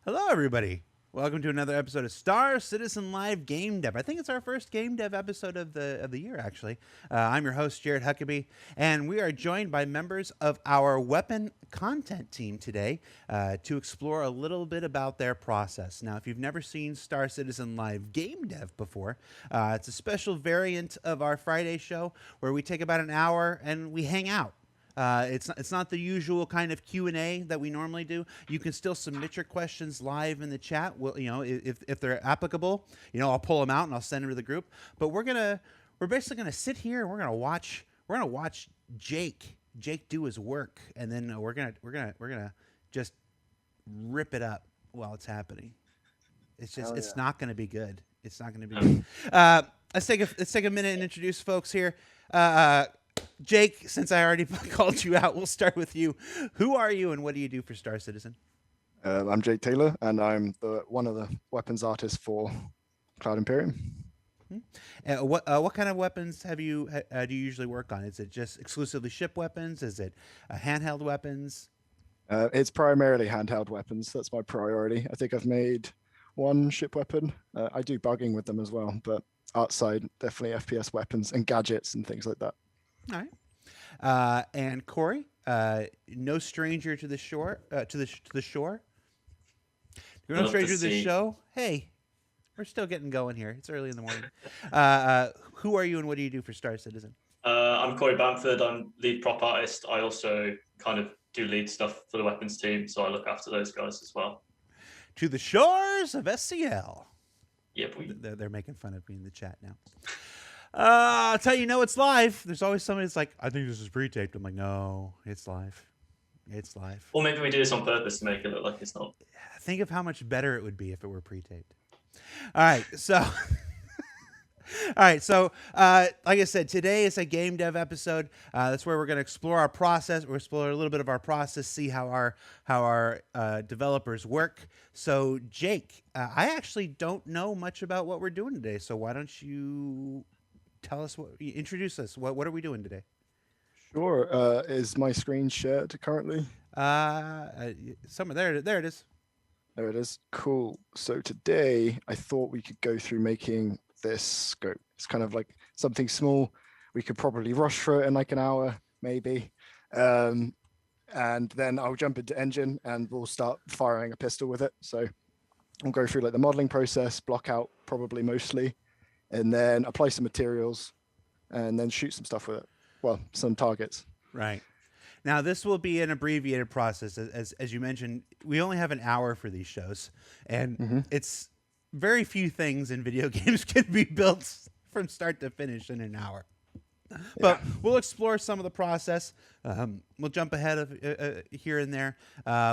Hello, everybody. Welcome to another episode of Star Citizen Live Game Dev. I think it's our first Game Dev episode of the year, actually. I'm your host, Jared Huckabee, and we are joined by members of our weapon content team today to explore a little bit about their process. Now, if you've never seen Star Citizen Live Game Dev before, it's a special variant of our Friday show where we take about an hour and we hang out. It's not the usual kind of Q&A that we normally do. You can still submit your questions live in the chat. Well, if they're applicable, I'll pull them out and I'll send them to the group. But we're basically gonna sit here and we're gonna watch Jake do his work, and then we're gonna just rip it up while it's happening. It's not gonna be good. It's not gonna be good. Let's take a minute and introduce folks here. Jake, since I already called you out, we'll start with you. Who are you and what do you do for Star Citizen? I'm Jake Taylor, and I'm one of the weapons artists for Cloud Imperium. What kind of weapons do you usually work on? Is it just exclusively ship weapons? Is it handheld weapons? It's primarily handheld weapons. That's my priority. I think I've made one ship weapon. I do bugging with them as well, but outside, definitely FPS weapons and gadgets and things like that. All right. And Corey, no stranger to the shore. To the shore. You're no stranger to the show. Hey, we're still getting going here. It's early in the morning. Who are you and what do you do for Star Citizen? I'm Corey Bamford. I'm lead prop artist. I also kind of do lead stuff for the weapons team, so I look after those guys as well. To the shores of SCL. Yep. They're making fun of me in the chat now. I'll tell you, it's live. There's always somebody that's like, I think this is pre-taped. I'm like, no, it's live. It's live. Or maybe we do this on purpose to make it look like it's not. Think of how much better it would be if it were pre-taped. All right, so... like I said, today is a game dev episode. That's where we're going to explore our process. We'll explore a little bit of our process, see how our developers work. So, Jake, I actually don't know much about what we're doing today. So why don't you tell us introduce us? What are we doing today? Sure. Is my screen shared currently? Somewhere there it is. There it is. Cool. So today I thought we could go through making this scope. It's kind of like something small. We could probably rush through it in like an hour, maybe. And then I'll jump into engine and we'll start firing a pistol with it. So I'll go through like the modeling process, block out probably mostly, and then apply some materials and then shoot some stuff with it. Well, some targets. Right. Now, this will be an abbreviated process. As you mentioned, we only have an hour for these shows, and it's very few things in video games can be built from start to finish in an hour. But we'll explore some of the process. We'll jump ahead of here and there.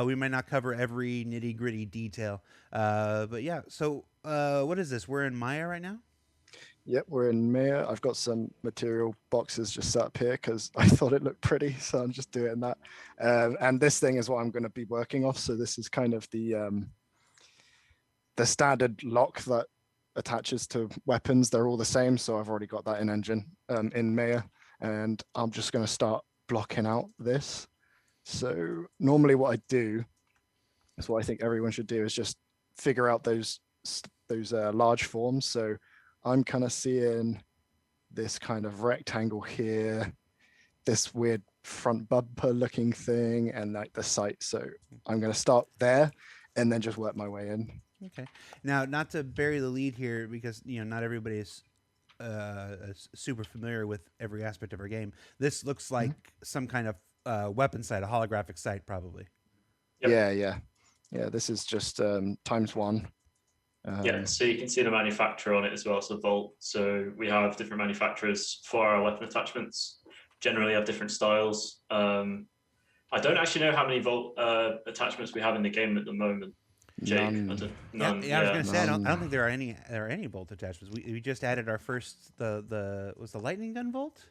We might not cover every nitty-gritty detail. But yeah, so what is this? We're in Maya right now? Yep, we're in Maya. I've got some material boxes just set up here because I thought it looked pretty, so I'm just doing that. And this thing is what I'm going to be working off. So this is kind of the standard lock that attaches to weapons. They're all the same, so I've already got that in engine in Maya, and I'm just going to start blocking out this. So normally what I do is what I think everyone should do is just figure out those large forms. So I'm kind of seeing this kind of rectangle here, this weird front bumper looking thing, and like the sight. So I'm going to start there and then just work my way in. Okay. Now, not to bury the lead here, because not everybody is super familiar with every aspect of our game. This looks like some kind of weapon site, a holographic site, probably. Yep. Yeah. This is just ×1. So you can see the manufacturer on it as well, so Volt. So we have different manufacturers for our weapon attachments. Generally have different styles. I don't actually know how many Volt attachments we have in the game at the moment. Jake, none. Yeah, I was going to say I don't think there are any Volt attachments. We just added our first was the lightning gun Volt.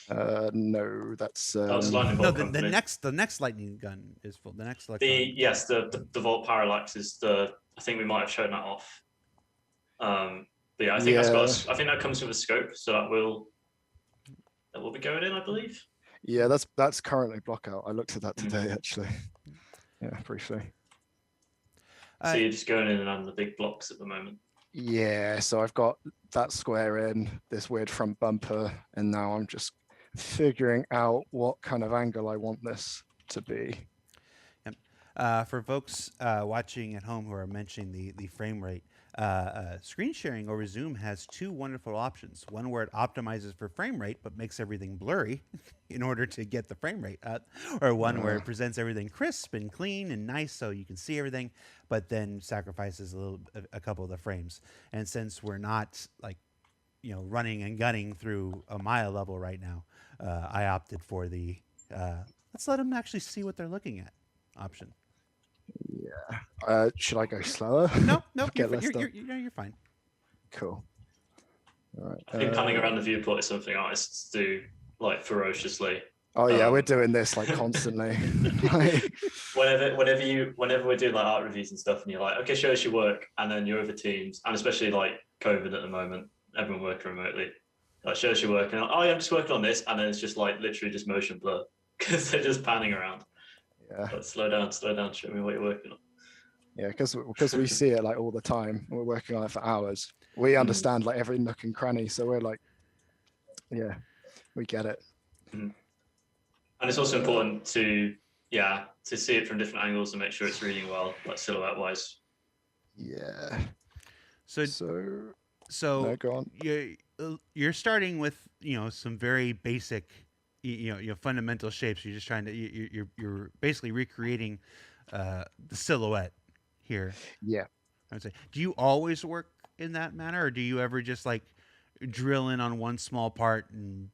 No, that's lightning no. Bolt The next lightning gun is Volt. The next the Volt Parallax is I think we might have shown that off. But yeah, I think I think that comes with a scope, so that will be going in, I believe. Yeah, that's currently block out. I looked at that today actually. Yeah, briefly. So you're just going in and adding the big blocks at the moment. Yeah, so I've got that square in, this weird front bumper, and now I'm just figuring out what kind of angle I want this to be. For folks watching at home who are mentioning the frame rate, screen sharing over Zoom has two wonderful options. One where it optimizes for frame rate but makes everything blurry in order to get the frame rate up, or one where it presents everything crisp and clean and nice so you can see everything, but then sacrifices a couple of the frames. And since we're not like running and gunning through a Maya level right now, I opted for the let's let them actually see what they're looking at option. Yeah. Should I go slower? No, Get you're fine. Cool. All right. I think panning around the viewport is something artists do like ferociously. Oh yeah, we're doing this like constantly. whenever we're doing like art reviews and stuff, and you're like, okay, show us your work, and then you're over Teams, and especially like COVID at the moment, everyone working remotely. Like, show us your work, and like, oh yeah, I'm just working on this, and then it's just like literally just motion blur because they're just panning around. Yeah. Like, slow down, show me what you're working on. Yeah, because we see it like all the time. We're working on it for hours. We understand like every nook and cranny, so we're like, yeah, we get it. Mm-hmm. And it's also important to see it from different angles and make sure it's reading well, like silhouette wise. Yeah. So no, go on. You're starting with some very basic fundamental shapes. You're just trying to you're basically recreating the silhouette here. Yeah. I would say. Do you always work in that manner, or do you ever just like drill in on one small part and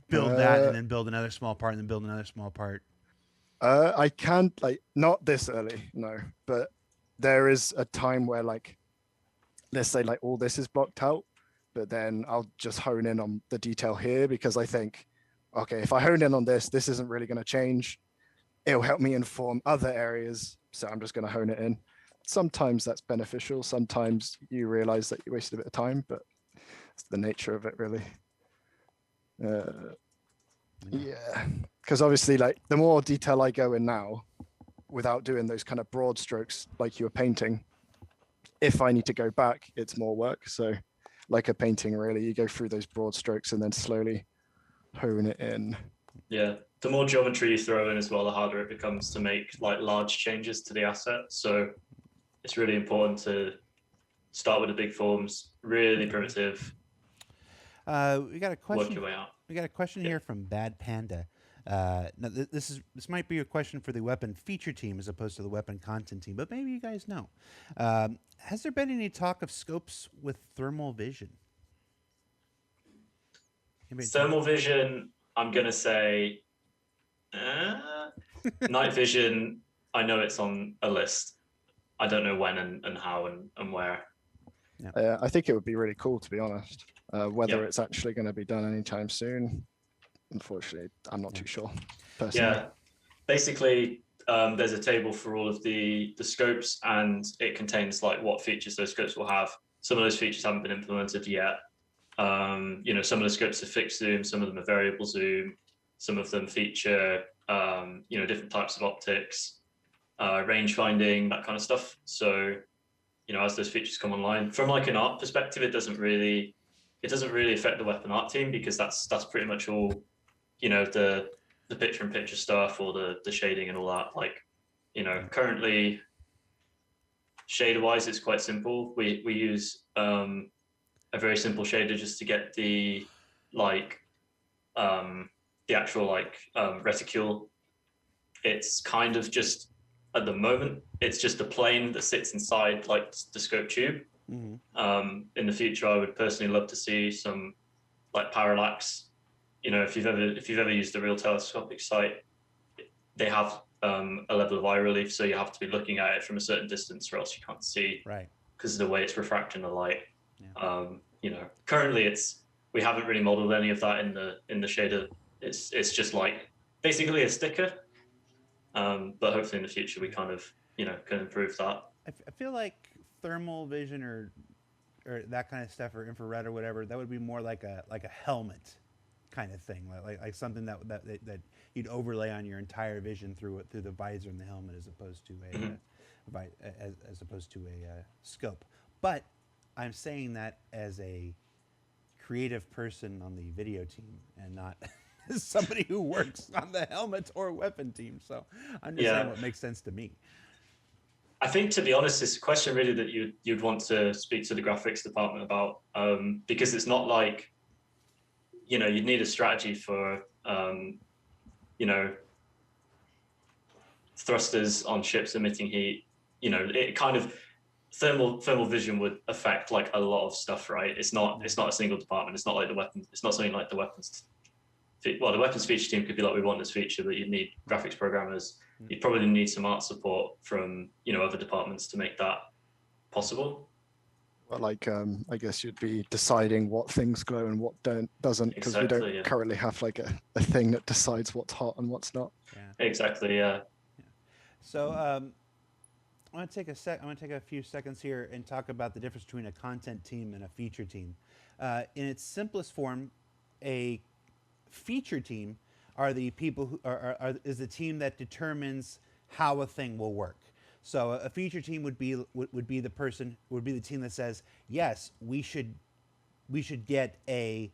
build that, and then build another small part, and then build another small part? I can't like not this early, no. But there is a time where like, let's say like all this is blocked out, but then I'll just hone in on the detail here because I think, okay, if I hone in on this isn't really going to change. It'll help me inform other areas. So I'm just going to hone it in. Sometimes that's beneficial. Sometimes you realize that you wasted a bit of time, but it's the nature of it really. Yeah, because obviously like the more detail I go in now without doing those kind of broad strokes like you were painting, if I need to go back, it's more work. So like a painting really, you go through those broad strokes and then slowly hone it in. Yeah, the more geometry you throw in as well, the harder it becomes to make like large changes to the asset. So it's really important to start with the big forms, really primitive. We got a question. Work your way out. We got a question here from Bad Panda. Now this might be a question for the weapon feature team as opposed to the weapon content team, but maybe you guys know. Has there been any talk of scopes with thermal vision? Thermal vision, I'm gonna say night vision. I know it's on a list. I don't know when and how and where. Yeah. I think it would be really cool, to be honest. Whether it's actually going to be done anytime soon, unfortunately, I'm not too sure. Personally. Yeah, basically, there's a table for all of the scopes, and it contains like what features those scopes will have. Some of those features haven't been implemented yet. Some of the scopes are fixed zoom, some of them are variable zoom, some of them feature different types of optics, range finding, that kind of stuff. So as those features come online, from like an art perspective, it doesn't really affect the weapon art team because that's pretty much all the picture in picture stuff or the shading and all that. Like currently shader wise it's quite simple. We use a very simple shader just to get the actual reticule. It's kind of just at the moment it's just a plane that sits inside like the scope tube. Mm-hmm. In the future, I would personally love to see some like parallax. If you've ever used a real telescopic sight, they have a level of eye relief, so you have to be looking at it from a certain distance, or else you can't see. Right. Because of the way it's refracting the light. Yeah. Currently we haven't really modeled any of that in the shader. It's just like basically a sticker. But hopefully in the future we kind of can improve that. I feel like thermal vision or that kind of stuff, or infrared or whatever, that would be more like a helmet kind of thing, like something that you'd overlay on your entire vision through the visor and the helmet, as opposed to as opposed to a scope. But I'm saying that as a creative person on the video team, and not as somebody who works on the helmet or weapon team. So I'm just saying what makes sense to me. I think, to be honest, it's a question really that you'd want to speak to the graphics department about, because it's not like, you'd need a strategy for, thrusters on ships emitting heat. It kind of thermal vision would affect like a lot of stuff, right? It's not a single department. It's not like the weapons. It's not something like the weapons. Well, the weapons feature team could be like, we want this feature, but you'd need graphics programmers. You'd probably need some art support from other departments to make that possible. Well, like I guess you'd be deciding what things glow and what doesn't, because we don't currently have like a thing that decides what's hot and what's not. Yeah. Exactly. Yeah. So I'm going to take a few seconds here and talk about the difference between a content team and a feature team. In its simplest form, a feature team are the people who is the team that determines how a thing will work. So a feature team would be the team that says, yes, we should get a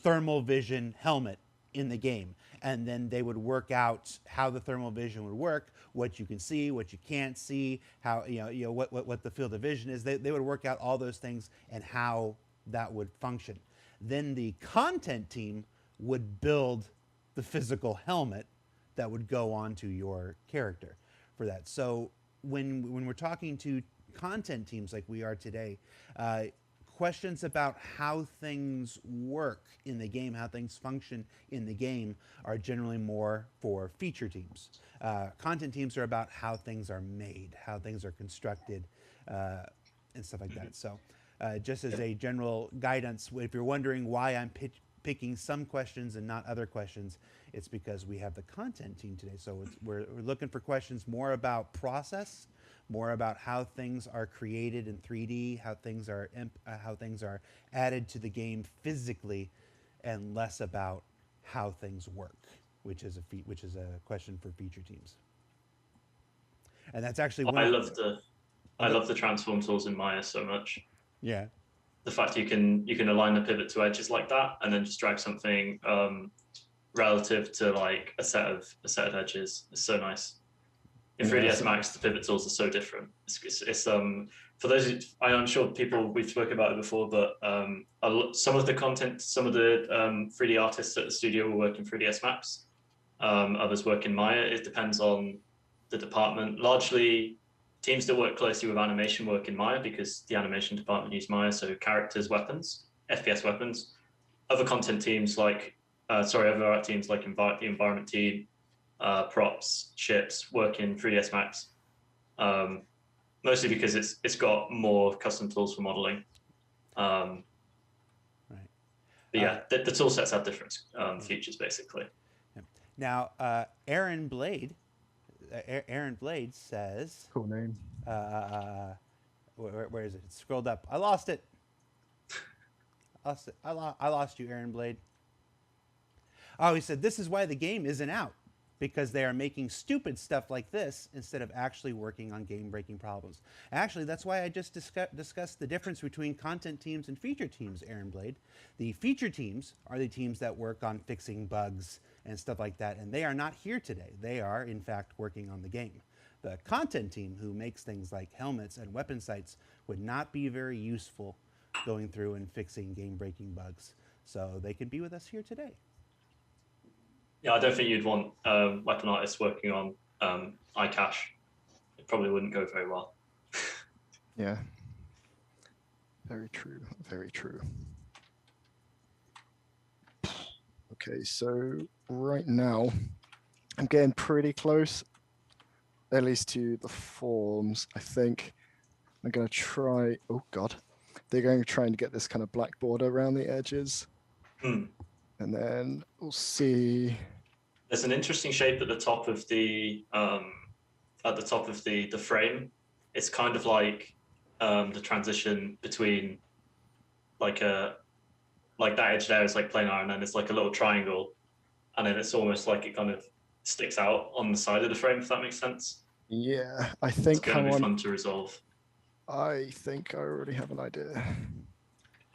thermal vision helmet in the game, and then they would work out how the thermal vision would work, what you can see, what you can't see, how what the field of vision is. They would work out all those things and how that would function. Then the content team would build the physical helmet that would go onto your character for that. So when we're talking to content teams like we are today, questions about how things work in the game, how things function in the game, are generally more for feature teams. Content teams are about how things are made, how things are constructed, and stuff like that. So just as a general guidance, if you're wondering why I'm picking some questions and not other questions, it's because we have the content team today. So we're looking for questions more about process, more about how things are created in 3D, how things are added to the game physically, and less about how things work, which is a question for feature teams. And that's actually I love the transform tools in Maya so much. Yeah. The fact you can align the pivot to edges like that, and then just drag something relative to like a set of edges is so nice. In 3ds Max, the pivot tools are so different. It's for those, I'm sure we've spoken about it before, but some of the 3D artists at the studio will work in 3ds Max. Others work in Maya. It depends on the department. Largely, teams that work closely with animation work in Maya because the animation department use Maya, so characters, weapons, FPS weapons. Other content teams other art teams like the environment team, props, ships work in 3ds Max, mostly because it's got more custom tools for modeling. Right. But yeah, the tool sets have different features basically. Yeah. Now, Aaron Blade says, cool name. Where is it? It's scrolled up. I lost it. I lost you, Aaron Blade. Oh, he said, this is why the game isn't out, because they are making stupid stuff like this instead of actually working on game-breaking problems. Actually, that's why I just discussed the difference between content teams and feature teams, Aaron Blade. The feature teams are the teams that work on fixing bugs and stuff like that, and they are not here today. They are, in fact, working on the game. The content team, who makes things like helmets and weapon sights, would not be very useful going through and fixing game-breaking bugs. So they could be with us here today. Yeah, I don't think you'd want weapon artists working on iCache. It probably wouldn't go very well. Yeah. Very true. Very true. Okay, so right now I'm getting pretty close, at least to the forms. I think I'm going to try. Oh God, they're going to try and get this kind of black border around the edges, and then we'll see. There's an interesting shape at the top of the frame. It's kind of like the transition between like a like that edge there is like planar, and then it's like a little triangle, and then it's almost like it kind of sticks out on the side of the frame, if that makes sense. Yeah, I It's think going to be fun to resolve. I think I already have an idea.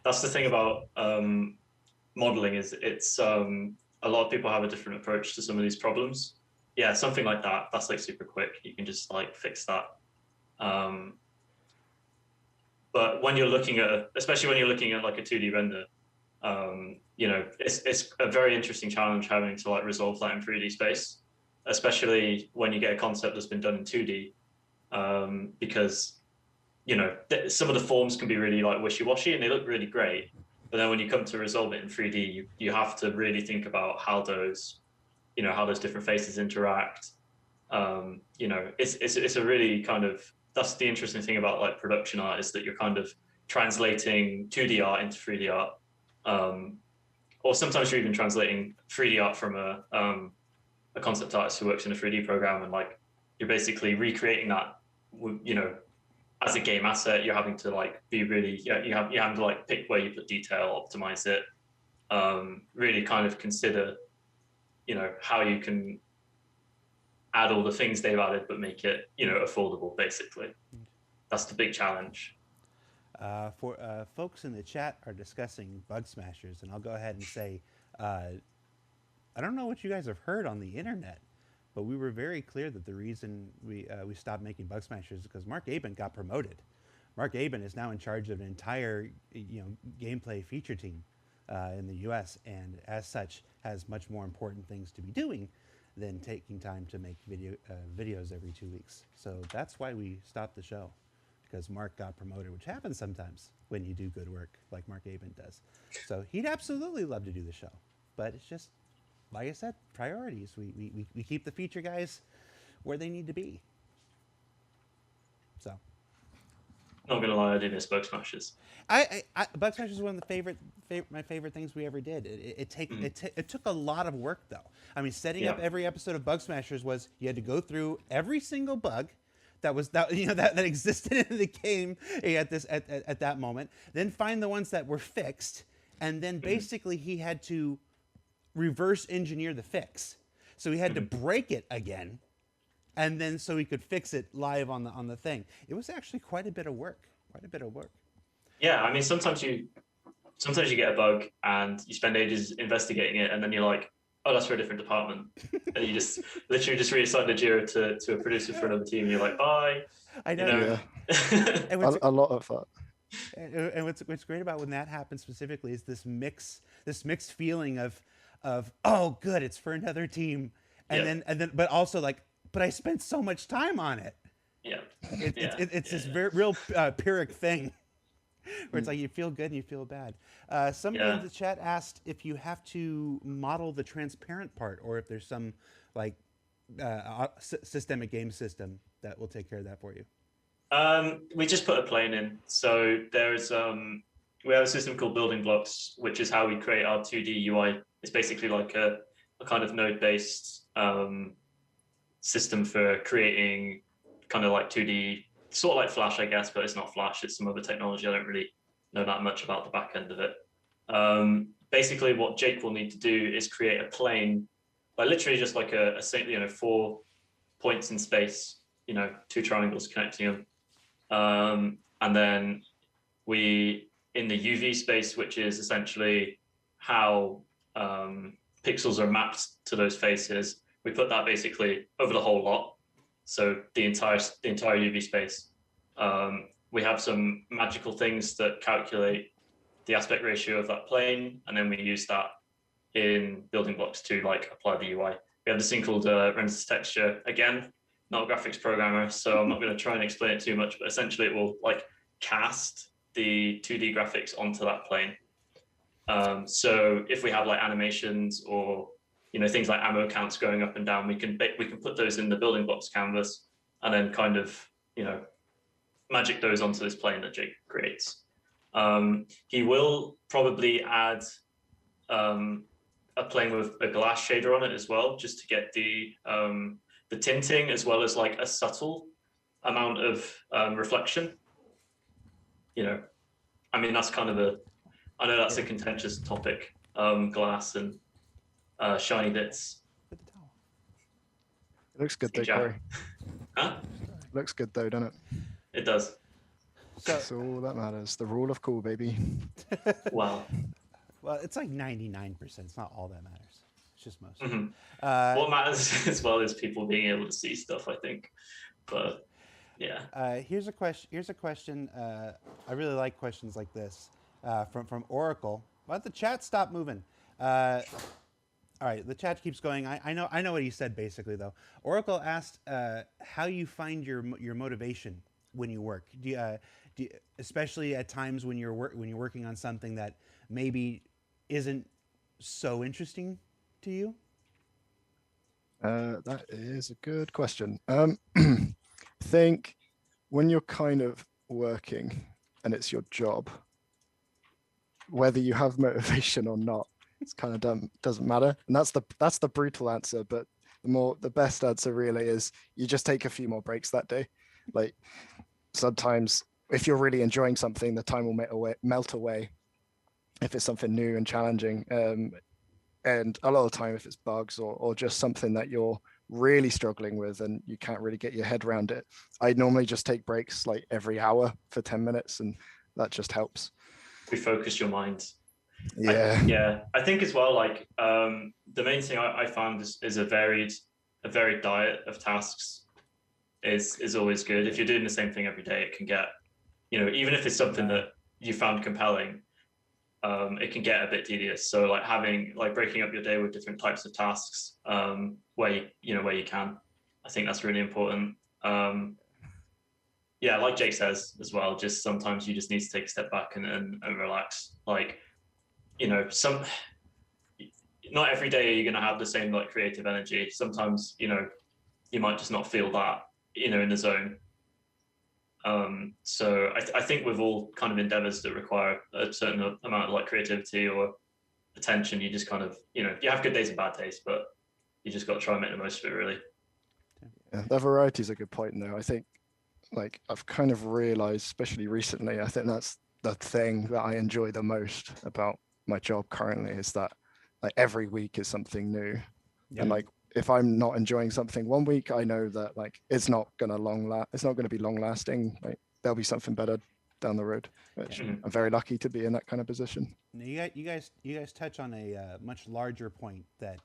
That's the thing about modeling, is it's a lot of people have a different approach to some of these problems. Yeah, something like that. That's like super quick. You can just like fix that. But when you're looking at, especially when you're looking at like a 2D render, you know, it's a very interesting challenge having to like resolve that in 3D space, especially when you get a concept that's been done in 2D, because you know some of the forms can be really like wishy-washy and they look really great, but then when you come to resolve it in 3D, you have to really think about how those, you know, how those different faces interact. You know, it's a really kind of, that's the interesting thing about like production art, is that you're kind of translating 2D art into 3D art, or sometimes you're even translating 3D art from a concept artist who works in a 3D program, and like you're basically recreating that, you know, as a game asset. You're having to like be really, you have to like pick where you put detail, optimize it, really kind of consider, you know, how you can add all the things they've added but make it, you know, affordable. Basically, that's the big challenge. For folks in the chat are discussing bug smashers, and I'll go ahead and say, I don't know what you guys have heard on the internet, but we were very clear that the reason we stopped making bug smashers is because Mark Aben got promoted. Mark Aben is now in charge of an entire gameplay feature team in the U.S. and as such has much more important things to be doing than taking time to make videos every 2 weeks. So that's why we stopped the show, because Mark got promoted, which happens sometimes when you do good work like Mark Aben does. So he'd absolutely love to do the show, but it's just, like I said, priorities. We keep the feature guys where they need to be. So, Not gonna lie, I do miss bug smashers. Bug Smashers is one of the my favorite things we ever did. It took a lot of work though. I mean, setting up every episode of Bug Smashers was you had to go through every single bug that existed in the game at that moment, then find the ones that were fixed, and then basically he had to reverse engineer the fix. So he had to break it again, and then so he could fix it live on the thing. It was actually quite a bit of work. Yeah, I mean, sometimes you get a bug and you spend ages investigating it, and then you're like, oh, that's for a different department, and you just literally just reassign the Jira to a producer for another team, and you're like, bye. I know. You know? Yeah. a lot of that. And what's great about when that happens specifically is this mixed feeling of oh, good, it's for another team, and then but also like, but I spent so much time on it. Yeah. It's this very real Pyrrhic thing where it's like you feel good and you feel bad. Somebody in the chat asked if you have to model the transparent part, or if there's some like systemic game system that will take care of that for you. We just put a plane in. So there's we have a system called Building Blocks, which is how we create our 2D UI. It's basically like a kind of node-based system for creating kind of like 2D, sort of like Flash, I guess, but it's not Flash, it's some other technology. I don't really know that much about the back end of it. Basically, what Jake will need to do is create a plane, by literally just like a 4 points in space, 2 triangles connecting them. And then we, in the UV space, which is essentially how pixels are mapped to those faces, we put that basically over the whole lot. So the entire UV space. We have some magical things that calculate the aspect ratio of that plane, and then we use that in Building Blocks to like apply the UI. We have this thing called Renders Texture. Again, not a graphics programmer, so I'm not going to try and explain it too much, but essentially it will like cast the 2D graphics onto that plane. So if we have like animations or things like ammo counts going up and down, we can put those in the Building Blocks canvas and then kind of magic those onto this plane that Jake creates. He will probably add a plane with a glass shader on it as well, just to get the tinting as well as like a subtle amount of reflection. I mean, that's kind of I know that's a contentious topic. Glass and shiny bits. With the towel. It looks good though, Good job. Corey. Huh? Looks good though, doesn't it? It does. So, That's all that matters. The rule of cool, baby. Wow. well, it's like 99%. It's not all that matters. It's just most. Mhm. Uh, What matters as well is people being able to see stuff, I think. But yeah. Here's a question. I really like questions like this from Oracle. Let the chat stop moving. All right, the chat keeps going. I know what he said basically though. Oracle asked how you find your motivation when you work. Do you, especially at times when you're working on something that maybe isn't so interesting to you? That is a good question. Think when you're kind of working and it's your job, whether you have motivation or not, it's kind of dumb, doesn't matter. And that's the brutal answer. But the best answer really is you just take a few more breaks that day. Like sometimes if you're really enjoying something, the time will melt away if it's something new and challenging. And a lot of the time, if it's bugs or just something that you're really struggling with and you can't really get your head around it, I normally just take breaks like every hour for 10 minutes, and that just helps. Refocus your mind. Yeah. I think as well, like the main thing I found is a varied diet of tasks is always good. If you're doing the same thing every day, it can get, even if it's something that you found compelling, it can get a bit tedious. So like breaking up your day with different types of tasks where you can. I think that's really important. Like Jake says as well, just sometimes you just need to take a step back and relax. Like, not every day are you going to have the same like creative energy. Sometimes, you might just not feel that, in the zone. So I think with all kind of endeavors that require a certain amount of like creativity or attention, you just kind of, you have good days and bad days, but you just got to try and make the most of it, really. Yeah, the variety is a good point though. I think like I've kind of realized, especially recently, I think that's the thing that I enjoy the most about my job currently, is that like every week is something new. Yeah. And like if I'm not enjoying something one week, I know that like it's not going to be long lasting. Like there'll be something better down the road, which I'm very lucky to be in that kind of position. You guys touch on a much larger point that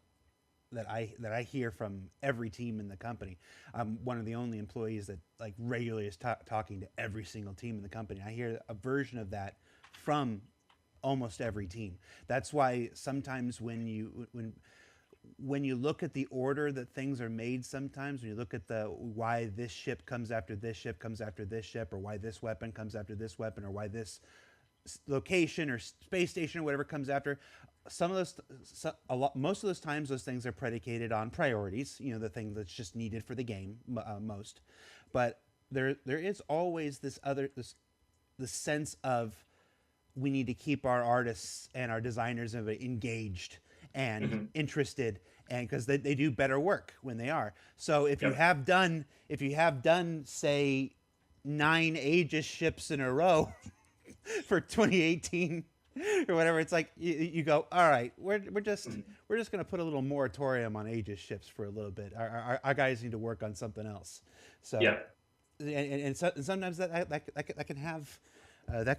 I hear from every team in the company. I'm one of the only employees that like regularly is talking to every single team in the company. I hear a version of that from almost every team. That's why sometimes when you look at the order that things are made, sometimes when you look at the why this ship comes after this ship comes after this ship, or why this weapon comes after this weapon, or why this location or space station or whatever comes after, most of those times those things are predicated on priorities, the thing that's just needed for the game most. But there is always this sense of we need to keep our artists and our designers engaged and interested, and because they do better work when they are. So if you have done say 9 Aegis ships in a row for 2018 or whatever, it's like you go, all right, we're just going to put a little moratorium on Aegis ships for a little bit. Our guys need to work on something else. So and sometimes that can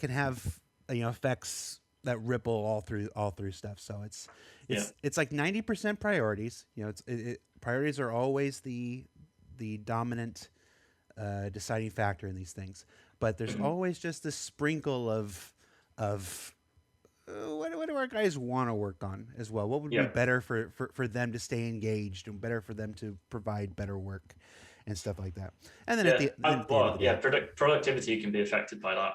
have effects that ripple all through stuff. So it's like 90% priorities. Priorities are always the dominant deciding factor in these things. But there's always just this sprinkle of what do our guys want to work on as well? What would be better for them to stay engaged and better for them to provide better work and stuff like that. And then productivity can be affected by that.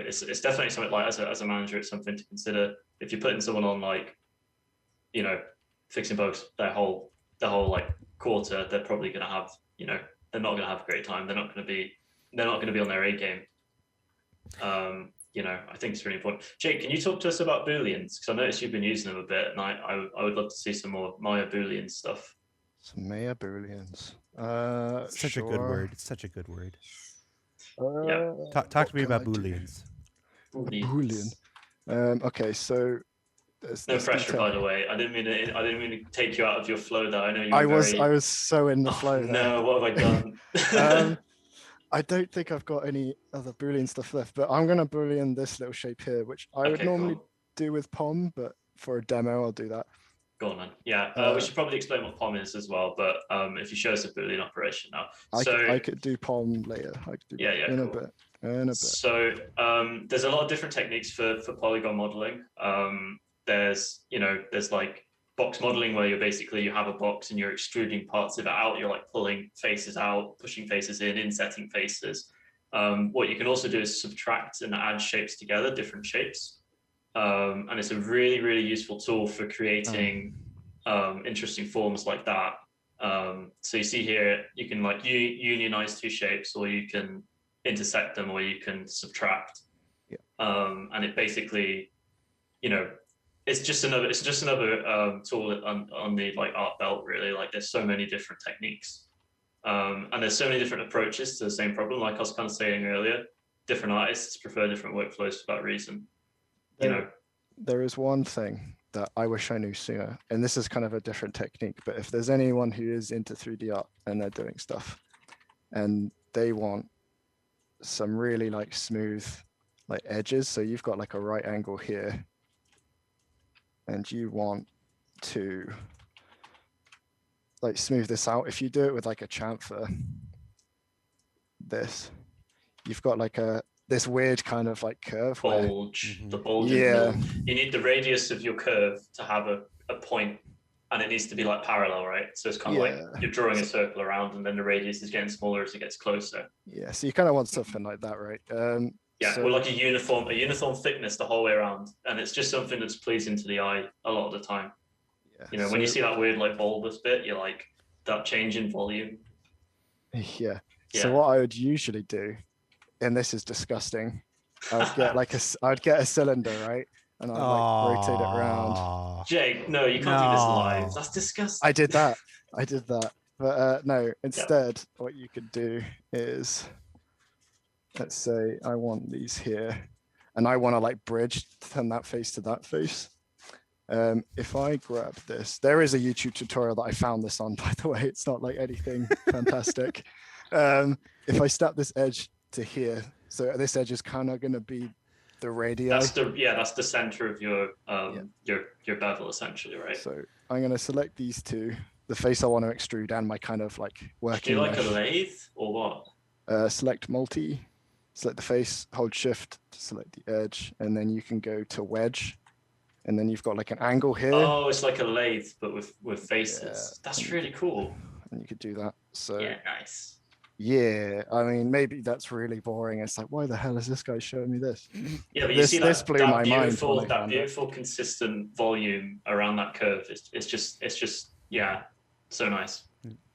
It's definitely something like as a manager, it's something to consider. If you're putting someone on like, fixing bugs their whole like quarter, they're probably going to have, they're not going to have a great time. They're not going to be on their A game. I think it's really important. Jake, can you talk to us about Booleans? Because I noticed you've been using them a bit, and I would love to see some more Maya Boolean stuff. Some Maya Booleans. Such a good word. It's such a good word. Yeah. Talk to me about Booleans. Boolean. Okay, so there's No this pressure, detail. by the way. I didn't mean to take you out of your flow there. I know you were I very. was so in the Oh, flow there. no, what have I done? I don't think I've got any other Boolean stuff left, but I'm gonna Boolean this little shape here, which I would Okay, normally cool. do with POM, but for a demo, I'll do that. Go on then. Yeah, we should probably explain what POM is as well. But if you show us a Boolean operation now, I could do POM later. I could do that in cool. a bit. In a bit. So there's a lot of different techniques for polygon modeling. There's like box modeling where you have a box and you're extruding parts of it out. You're like pulling faces out, pushing faces in, insetting faces. What you can also do is subtract and add shapes together, different shapes. And it's a really, really useful tool for creating interesting forms like that. So you see here, you can like unionize two shapes, or you can intersect them, or you can subtract. Yeah. And it basically, it's just another tool on the like art belt, really. Like there's so many different techniques. And there's so many different approaches to the same problem. Like I was kind of saying earlier, different artists prefer different workflows for that reason. There is one thing that I wish I knew sooner, and this is kind of a different technique, but if there's anyone who is into 3D art and they're doing stuff and they want some really like smooth like edges, so you've got like a right angle here and you want to like smooth this out, if you do it with like a chamfer, you've got like this weird kind of like curve bulge, where, the bulge. Yeah. You need the radius of your curve to have a point, and it needs to be like parallel, right? So it's kind of like you're drawing a circle around, and then the radius is getting smaller as it gets closer. Yeah, so you kind of want something like that, right? Or like a uniform thickness the whole way around, and it's just something that's pleasing to the eye a lot of the time. Yeah, when you see that weird like bulbous bit, you're like that change in volume. Yeah. So what I would usually do, and this is disgusting, I'd get a cylinder, right? And I'd like rotate it around. Jake, no, you can't do this live. That's disgusting. I did that. But no, instead, what you could do is, let's say I want these here, and I want to like bridge from that face to that face. If I grab this, there is a YouTube tutorial that I found this on, by the way. It's not like anything fantastic. If I snap this edge to here, so this edge is kind of going to be the radii. That's the center of your bevel, essentially, right? So I'm going to select these two, the face I want to extrude and my kind of like working. Do you like a lathe or what? Select multi, select the face, hold shift to select the edge, and then you can go to wedge. And then you've got like an angle here. Oh, it's like a lathe, but with faces. Yeah. That's really cool. And you could do that. So yeah, nice. Yeah, I mean, maybe that's really boring. It's like, why the hell is this guy showing me this? Yeah, but you see that beautiful, beautiful, consistent volume around that curve. It's just so nice.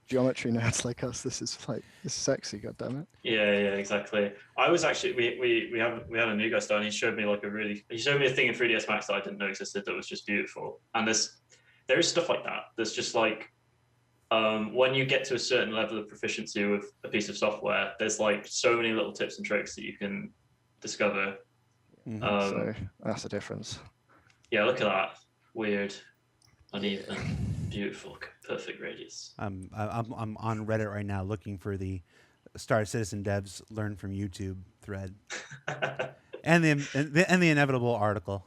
Geometry nerds like us, this is sexy, goddammit. Yeah, exactly. I was actually we had a new guy start, and he showed me a thing in 3ds Max that I didn't know existed that was just beautiful. And there is stuff like that. There's just like when you get to a certain level of proficiency with a piece of software, there's like so many little tips and tricks that you can discover. So that's the difference. Yeah, look at that. Weird, uneven, beautiful, perfect radius. I'm on Reddit right now looking for the Star Citizen devs learn from YouTube thread, and the inevitable article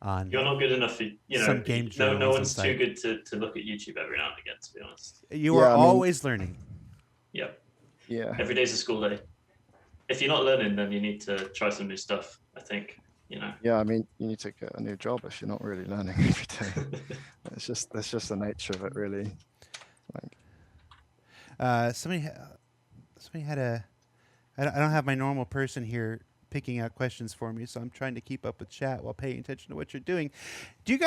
on. You're not good enough for some game. No one's too good to look at YouTube every now and again. To be honest, you are always learning. Yeah. Yeah. Every day's a school day. If you're not learning, then you need to try some new stuff, I think. Yeah, I mean, you need to get a new job if you're not really learning every day. that's just the nature of it, really. Somebody had I don't have my normal person here picking out questions for me, so I'm trying to keep up with chat while paying attention to what you're doing. Do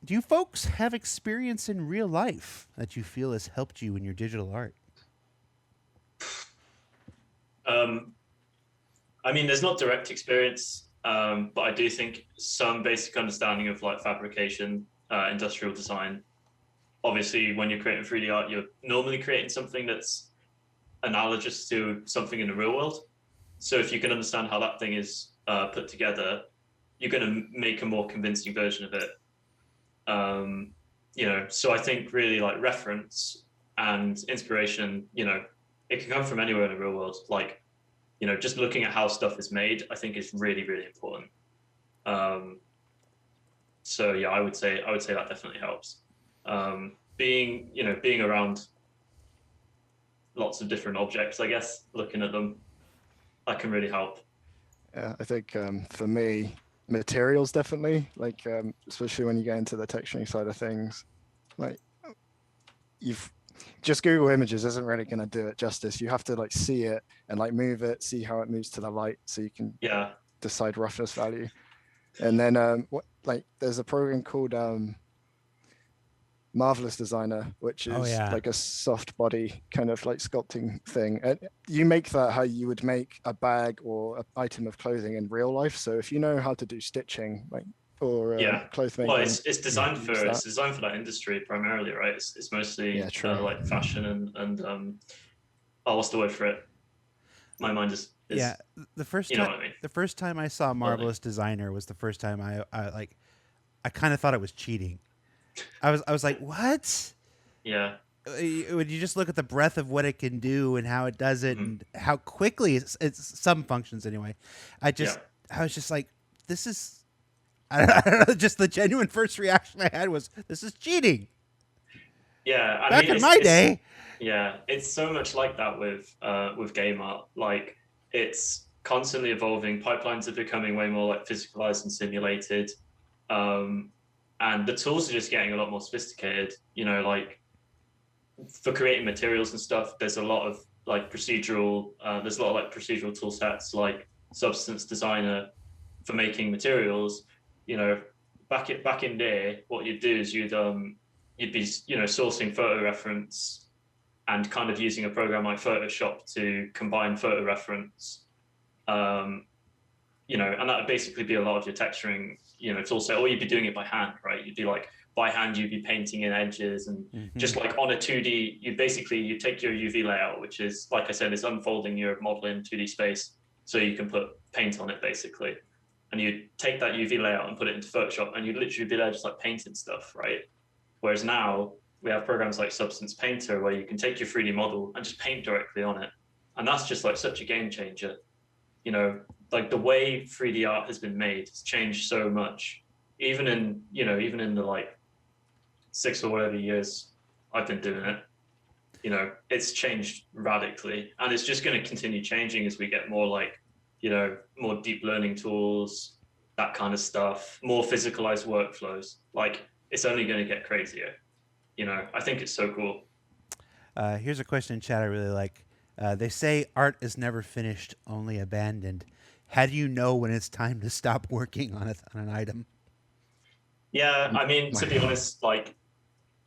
you folks have experience in real life that you feel has helped you in your digital art? I mean, there's not direct experience, but I do think some basic understanding of like fabrication, industrial design. Obviously, when you're creating 3D art, you're normally creating something that's analogous to something in the real world. So if you can understand how that thing is put together, you're going to make a more convincing version of it. So I think really like reference and inspiration, it can come from anywhere in the real world. Like, just looking at how stuff is made, I think is really, really important. So yeah, I would say that definitely helps. Being around lots of different objects, I guess, looking at them, that can really help. Yeah, I think for me, materials definitely, like especially when you get into the texturing side of things, like just Google Images isn't really going to do it justice. You have to like see it and like move it, see how it moves to the light, so you can decide roughness value. And then there's a program called Marvellous Designer, which is like a soft body kind of like sculpting thing. And you make that how you would make a bag or an item of clothing in real life. So if you know how to do stitching, like clothes making, well, it's designed for that industry primarily, right? It's mostly like fashion and what's the word for it? My mind is the first you time, know what I mean? The first time I saw Marvellous Designer was the first time I kind of thought it was cheating. I was like, what? Yeah. When you just look at the breadth of what it can do and how it does it and how quickly it's some functions anyway. I was just like, this is, I don't know, just the genuine first reaction I had was, this is cheating. Yeah. Back in my day. Yeah. It's so much like that with game art. Like, it's constantly evolving. Pipelines are becoming way more like physicalized and simulated. And the tools are just getting a lot more sophisticated, like for creating materials and stuff. There's a lot of like procedural tool sets like Substance Designer for making materials. Back in there, what you'd do is you'd be sourcing photo reference and kind of using a program like Photoshop to combine photo reference. And that would basically be a lot of your texturing, tool set, or you'd be doing it by hand, right? You'd be like, by hand, you'd be painting in edges and just like on a 2D, you take your UV layout, which is, like I said, is unfolding your model in 2D space so you can put paint on it basically. And you take that UV layout and put it into Photoshop and you literally be there just like painting stuff, right? Whereas now we have programs like Substance Painter where you can take your 3D model and just paint directly on it. And that's just like such a game changer. Like the way 3D art has been made has changed so much. Even in the like 6 or whatever years I've been doing it, it's changed radically, and it's just going to continue changing as we get more like, more deep learning tools, that kind of stuff, more physicalized workflows. Like, it's only going to get crazier. I think it's so cool. Here's a question in chat I really like. They say art is never finished, only abandoned. How do you know when it's time to stop working on an item? Yeah, I mean, to be honest, like,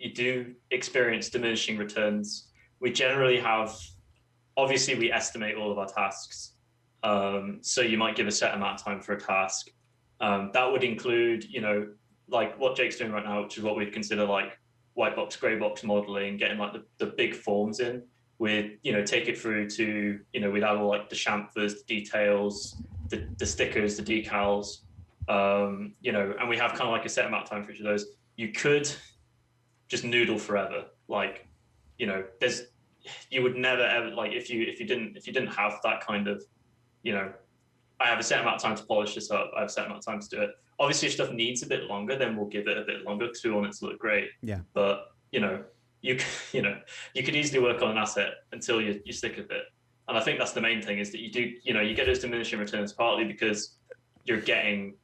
you do experience diminishing returns. We generally obviously we estimate all of our tasks. So you might give a set amount of time for a task. That would include, like what Jake's doing right now, which is what we'd consider like white box, gray box modeling, getting like the big forms in. We'd, take it through to, we'd add all like the chamfers, the details, the stickers, the decals, and we have kind of like a set amount of time for each of those. You could just noodle forever. Like, you would never ever, like, if you didn't have that kind of, I have a set amount of time to polish this up, I have a set amount of time to do it. Obviously, if stuff needs a bit longer, then we'll give it a bit longer because we want it to look great. Yeah. But, you could easily work on an asset until you stick with it. And I think that's the main thing, is that you do, you get those diminishing returns partly because you're getting,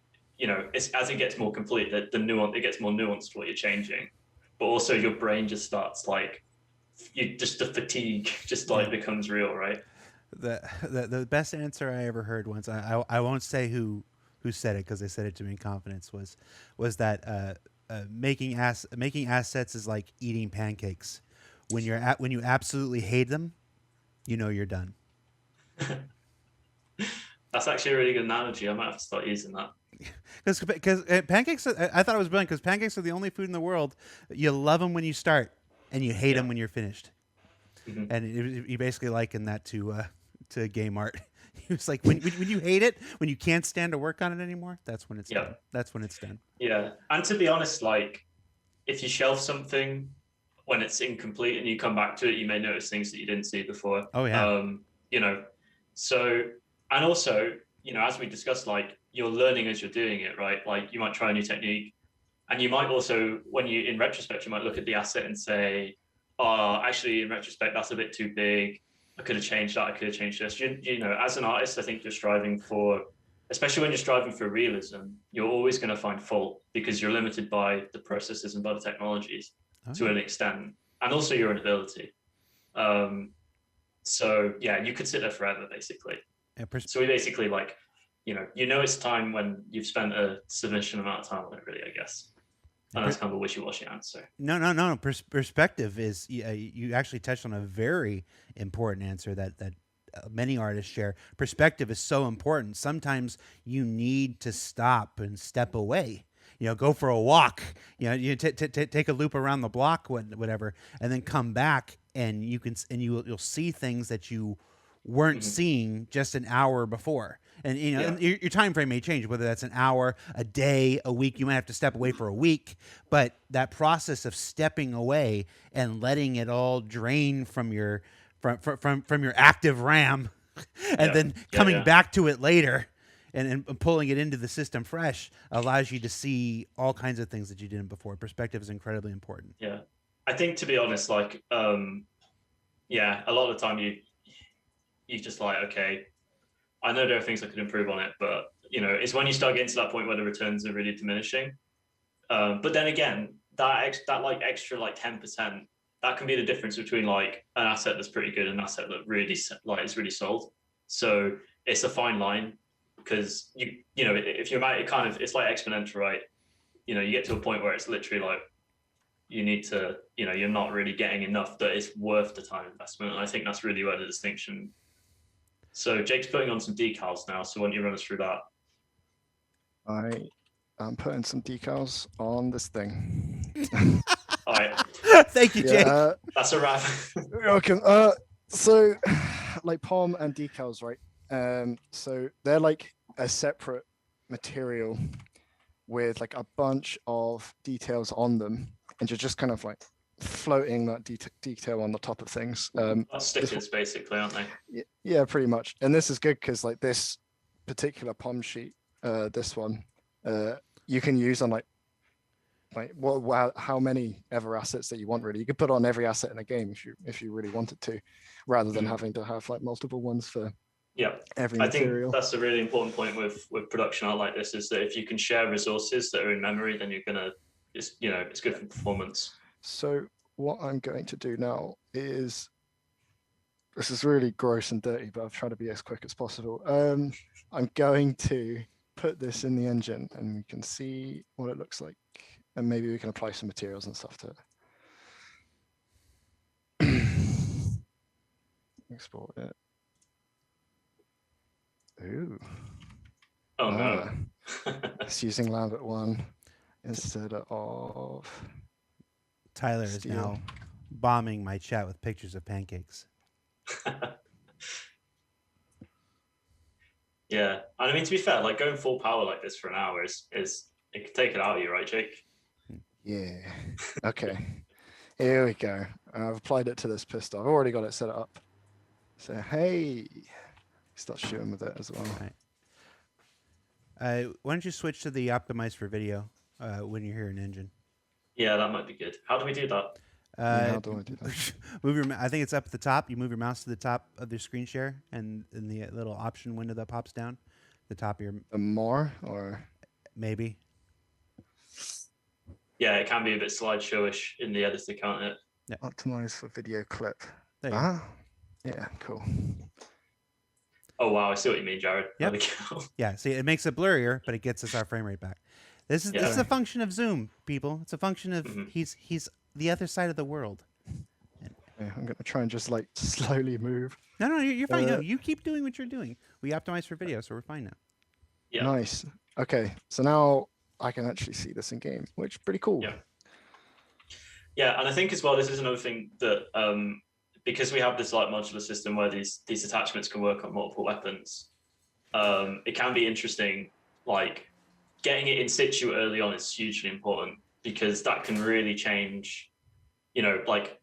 as it gets more complete, the nuance, it gets more nuanced what you're changing. But also your brain just starts like, the fatigue just like becomes real, right? The best answer I ever heard once, I won't say who said it because they said it to me in confidence, was that making assets is like eating pancakes. When you absolutely hate them, you're done. That's actually a really good analogy. I might have to start using that. Because pancakes, I thought it was brilliant because pancakes are the only food in the world you love them when you start and you hate them when you're finished. And you basically liken that to game art. It's like when you hate it, when you can't stand to work on it anymore, that's when it's done. That's when it's done. Yeah. And to be honest, like if you shelf something when it's incomplete and you come back to it, you may notice things that you didn't see before. Oh yeah. You know, so, and also, you know, as we discussed, like you're learning as you're doing it, right? Like you might try a new technique, and you might also, when you, in retrospect, you might look at the asset and say, oh, actually, in retrospect, that's a bit too big. I could have changed that. I could have changed this. You know, as an artist, I think you're striving for, especially when you're striving for realism, you're always going to find fault because you're limited by the processes and by the technologies to an extent, and also your own ability. So yeah, you could sit there forever, basically. Yeah, so we basically like, you know, it's time when you've spent a sufficient amount of time on it, really, I guess. And that's kind of a wishy-washy answer. No. Perspective is you actually touched on a very important answer that many artists share. Perspective is so important. Sometimes you need to stop and step away. You know, go for a walk. You know, you take a loop around the block, whatever, and then come back, and you'll see things that you weren't seeing just an hour before. And you know, and your time frame may change, whether that's an hour, a day, a week. You might have to step away for a week, but that process of stepping away and letting it all drain from your from your active RAM, and then coming back to it later, and pulling it into the system fresh allows you to see all kinds of things that you didn't before. Perspective is incredibly important. Yeah, I think, to be honest, like a lot of the time you just like, okay, I know there are things I could improve on it, but you know, it's when you start getting to that point where the returns are really diminishing. But then again, that like extra like 10%, that can be the difference between like an asset that's pretty good and an asset that really like is really sold. So it's a fine line, because you know, if you're it kind of, it's like exponential, right? You know, you get to a point where it's literally like you need to, you know, you're not really getting enough that it's worth the time investment. And I think that's really where the distinction. So Jake's putting on some decals now. So why don't you run us through that? I'm putting some decals on this thing. All right. Thank you, Jake. That's a wrap. Okay. So like POM and decals, right? So they're like a separate material with like a bunch of details on them, and you're just kind of like floating that detail on the top of things. That's stickers, basically, aren't they? Yeah, pretty much. And this is good because like this particular POM sheet, this one, you can use on like how many ever assets that you want. Really, you could put on every asset in a game if you really wanted to, rather than having to have like multiple ones for every material. I think that's a really important point with production art like this, is that if you can share resources that are in memory, then you're gonna, it's good for performance. So what I'm going to do now is, this is really gross and dirty, but I've tried to be as quick as possible. I'm going to put this in the engine and we can see what it looks like. And maybe we can apply some materials and stuff to it. Export it. Ooh. Oh no. It's using Lambert 1 instead of... Tyler is now bombing my chat with pictures of pancakes. Yeah, and I mean, to be fair, like going full power like this for an hour is it could take it out of you, right, Jake? Yeah. Okay. Here we go. I've applied it to this pistol. I've already got it set up. So hey, start shooting with it as well. Right. Why don't you switch to the optimize for video when you're here in engine? Yeah, that might be good. How do we do that? How do I do that? I think it's up at the top. You move your mouse to the top of the screen share, and in the little option window that pops down, the top of your. More or maybe. Yeah, it can be a bit slideshowish in the editor, can't it? Yeah. Optimize for video clip. Yeah, cool. Oh wow, I see what you mean, Jared. Yep. Yeah, see, it makes it blurrier, but it gets us our frame rate back. This is a function of Zoom, people. It's a function of he's the other side of the world. Yeah, I'm gonna try and just like slowly move. No, you're fine. No, you keep doing what you're doing. We optimize for video, so we're fine now. Yeah. Nice. Okay, so now I can actually see this in game, which is pretty cool. Yeah. Yeah, and I think as well, this is another thing that because we have this like modular system where these attachments can work on multiple weapons, it can be interesting. Like getting it in situ early on is hugely important because that can really change, like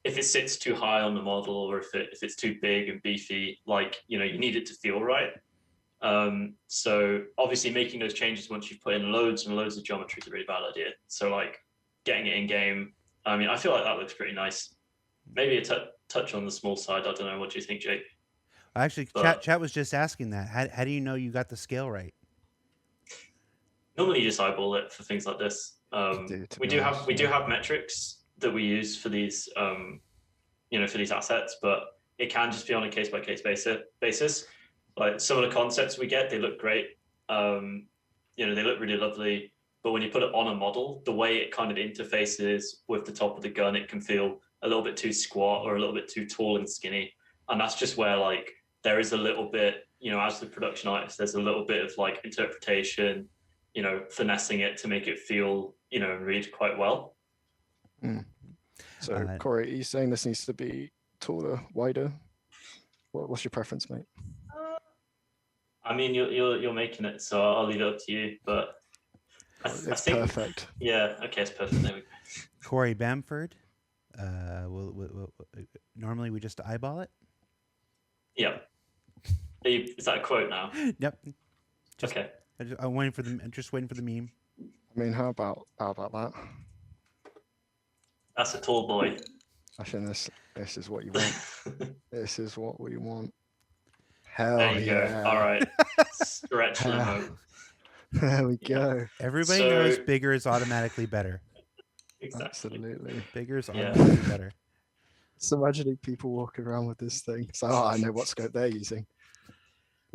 if it sits too high on the model or if it's too big and beefy, like, you need it to feel right. So obviously making those changes once you've put in loads and loads of geometry is a really bad idea. So like getting it in game, I mean, I feel like that looks pretty nice. Maybe a touch on the small side. I don't know. What do you think, Jake? Actually, chat was just asking that. How do you know you got the scale right? Normally, you just eyeball it for things like this. We do have metrics that we use for these, for these assets, but it can just be on a case by case basis. Like some of the concepts we get, they look great. They look really lovely. But when you put it on a model, the way it kind of interfaces with the top of the gun, it can feel a little bit too squat or a little bit too tall and skinny. And that's just where like there is a little bit, as the production artist, there's a little bit of like interpretation, finessing it to make it feel, and read quite well. So Corey, are you saying this needs to be taller, wider? What's your preference, mate? I mean, you're making it, so I'll leave it up to you. But I think perfect. Yeah. Okay, it's perfect. There we go. Corey Bamford. Normally we just eyeball it. Yeah. Is that a quote now? Yep. Okay. I'm waiting for just waiting for the meme. I mean, how about that? That's a tall boy. I think this is what you want. This is what we want. Hell there you yeah. go. All right. Stretch the remote. There we go. Everybody knows bigger is automatically better. Exactly. Absolutely. Bigger is automatically better. So imagining people walking around with this thing. So I know what scope they're using.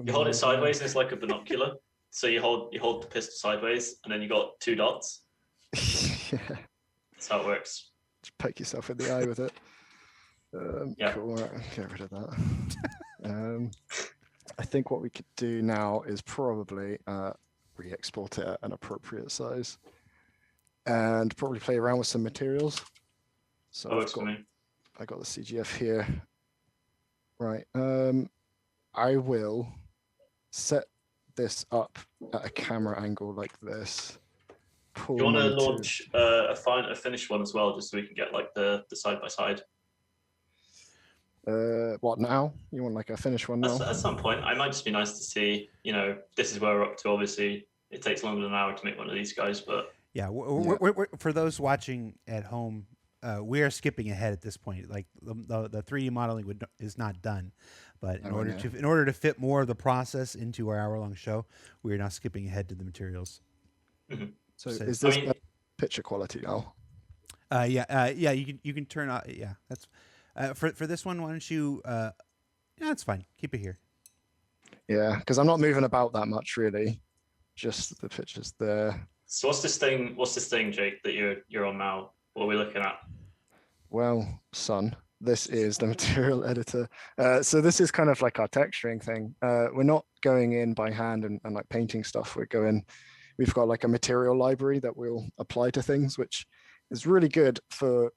You hold it sideways and it's like a binocular. So you hold the pistol sideways and then you got 2 dots. Yeah. That's how it works. Just poke yourself in the eye with it. Yeah. Cool. Right, get rid of that. I think what we could do now is probably re-export it at an appropriate size and probably play around with some materials. So I got the CGF here. Right. I will set this up at a camera angle like this. Do you want to launch a finished one as well, just so we can get like the side by side? What now? You want like a finished one now? At some point, it might just be nice to see. This is where we're up to. Obviously, it takes longer than an hour to make one of these guys, but yeah. We're, for those watching at home, we are skipping ahead at this point. Like the 3D modeling is not done, but in order to fit more of the process into our hour-long show, we are now skipping ahead to the materials. Mm-hmm. So is this picture quality now? Yeah. You can turn on. Yeah, that's for this one. Why don't you? Yeah, that's fine. Keep it here. Yeah, because I'm not moving about that much really. Just the pictures there. So what's this thing, Jake, that you're on now? What are we looking at? Well, son, this is the material editor. So this is kind of like our texturing thing. We're not going in by hand and like painting stuff. We've got like a material library that we'll apply to things, which is really good for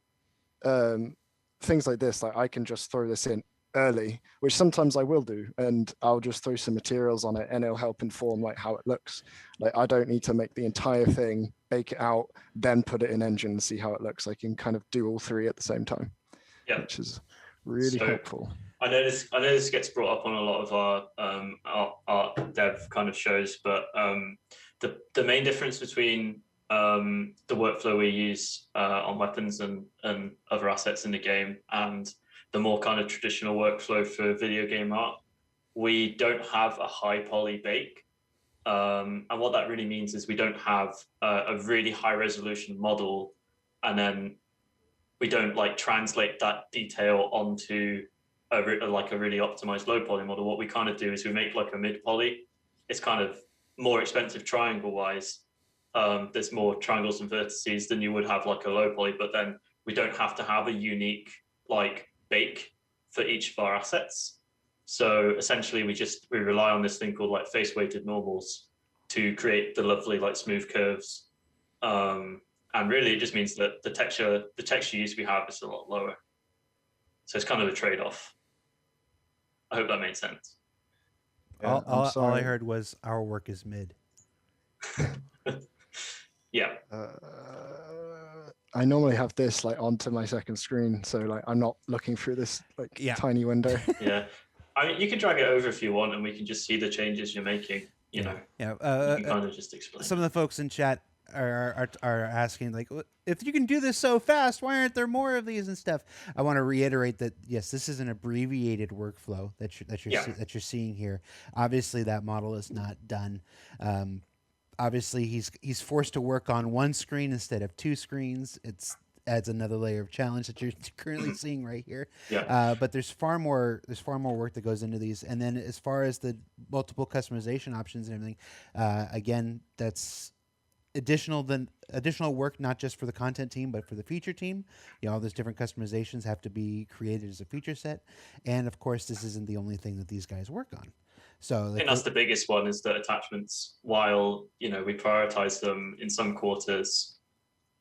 things like this. Like I can just throw this in early, which sometimes I will do, and I'll just throw some materials on it and it'll help inform like how it looks. Like I don't need to make the entire thing, bake it out, then put it in engine and see how it looks. I can kind of do all 3 at the same time. Yeah, which is really helpful. I know this gets brought up on a lot of our art dev kind of shows, but the main difference between the workflow we use on weapons and other assets in the game and the more kind of traditional workflow for video game art, we don't have a high poly bake. And what that really means is we don't have a really high resolution model, and then we don't like translate that detail onto a really optimized low poly model. What we kind of do is we make like a mid poly. It's kind of more expensive triangle wise. There's more triangles and vertices than you would have like a low poly, but then we don't have to have a unique like bake for each of our assets. So essentially we rely on this thing called like face weighted normals to create the lovely like smooth curves. And really it just means that the texture use we have is a lot lower. So it's kind of a trade-off. I hope that made sense. Yeah, I'm all I sorry. heard was our work is mid. Yeah. I normally have this like onto my second screen, so like I'm not looking through this like Yeah. tiny window. Yeah. I mean, you can drag it over if you want, and we can just see the changes you're making. You know, Yeah. you can kind of just explain. Some of the folks in chat are asking like, if you can do this so fast, why aren't there more of these and stuff? I want to reiterate that yes, this is an abbreviated workflow that you're seeing here. Obviously, that model is not done. Obviously, he's forced to work on one screen instead of two screens. It's adds another layer of challenge that you're currently seeing right here. Yeah. But there's far more work that goes into these. And then as far as the multiple customization options and everything, again, that's additional work, not just for the content team, but for the feature team. You know, all those different customizations have to be created as a feature set. And of course, this isn't the only thing that these guys work on. So I think that's the biggest one, is that attachments, while, you know, we prioritize them in some quarters,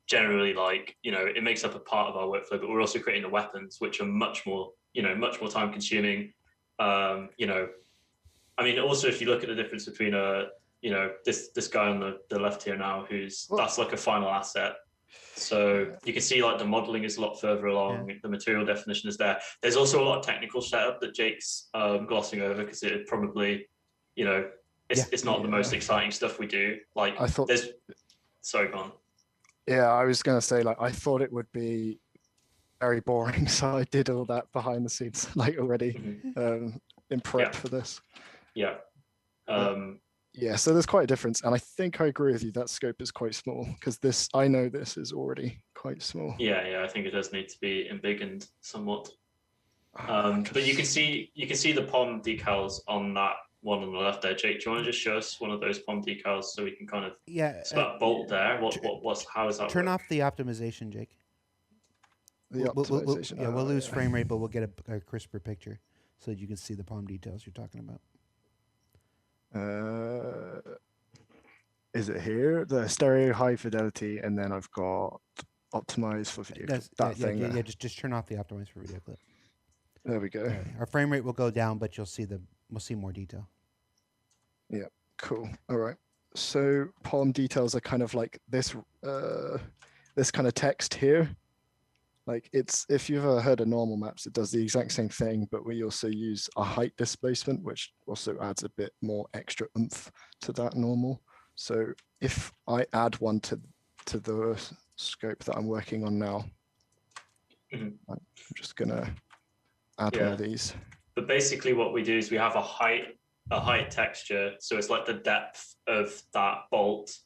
generally, like, you know, it makes up a part of our workflow, but we're also creating the weapons, which are much more time consuming. You know, I mean, also, if you look at the difference between this guy on the left here now, that's like a final asset. So you can see like the modeling is a lot further along. Yeah. The material definition is there. There's also a lot of technical setup that Jake's glossing over, because it probably, you know, it's not the most exciting stuff we do. Like, I thought sorry, go on. Yeah, I was going to say, like, I thought it would be very boring, so I did all that behind the scenes, like, already in prep for this. Yeah. Yeah, so there's quite a difference, and I think I agree with you, that scope is quite small, because I know this is already quite small. Yeah, I think it does need to be embiggened somewhat. But you can see the POM decals on that one on the left there. Jake, do you want to just show us one of those POM decals so we can kind of see that bolt there? How is that? Turn off the optimization, Jake. The optimization. We'll lose frame rate, but we'll get a crisper picture so that you can see the POM details you're talking about. Is it here? The stereo high fidelity, and then I've got optimize for video clip. Just turn off the optimize for video clip. There we go. Our frame rate will go down, but we'll see more detail. Yeah, cool. All right. So POM details are kind of like this this kind of text here. Like, it's, if you've ever heard of normal maps, it does the exact same thing, but we also use a height displacement, which also adds a bit more extra oomph to that normal. So if I add one to the scope that I'm working on now, I'm just gonna add one of these. But basically what we do is we have a height texture. So it's like the depth of that bolt.